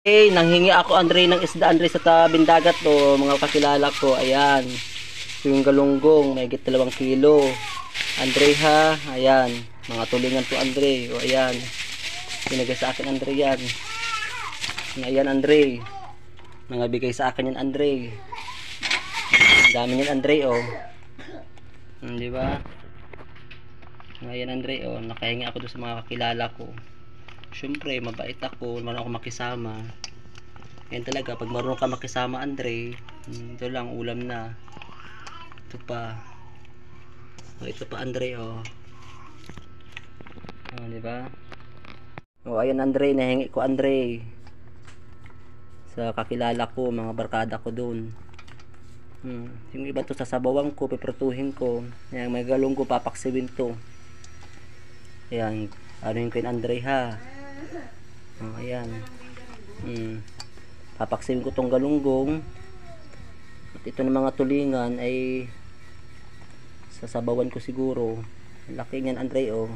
Nanghingi ako Andre ng isda Andre sa tabing dagat to, mga kakilala ko. Ayan. Yung galunggong, may 2 kilo. Andre ha, ayan. Mga tulingan to Andre. O ayan. Binigay sa akin Andre yan. Ayan Andre. Mga bigay sa akin yan Andre. Ang dami yan Andre oh. Di ba? Ayan Andre oh, nakahingi ako doon sa mga kakilala ko. Siyempre, mabait ako, marunong ako makisama. Yan talaga, pag marunong ka makisama, Andre, ito lang, ulam na. Ito pa. O, ito pa, Andre, oh. O, diba? O, ayan, Andre, nahingi ko, Andre. Sa kakilala ko, mga barkada ko dun. Yung iba to, sasabawan ko, pipretuhin ko. Yan, may galong ko, papaksiwin to. Ayan, ano yung kay Andre, ha? Oh, ayan. Papaksiwin ko tong galunggong. At ito ng mga tulingan ay sasabawan ko siguro. Laki niyan Andre oh.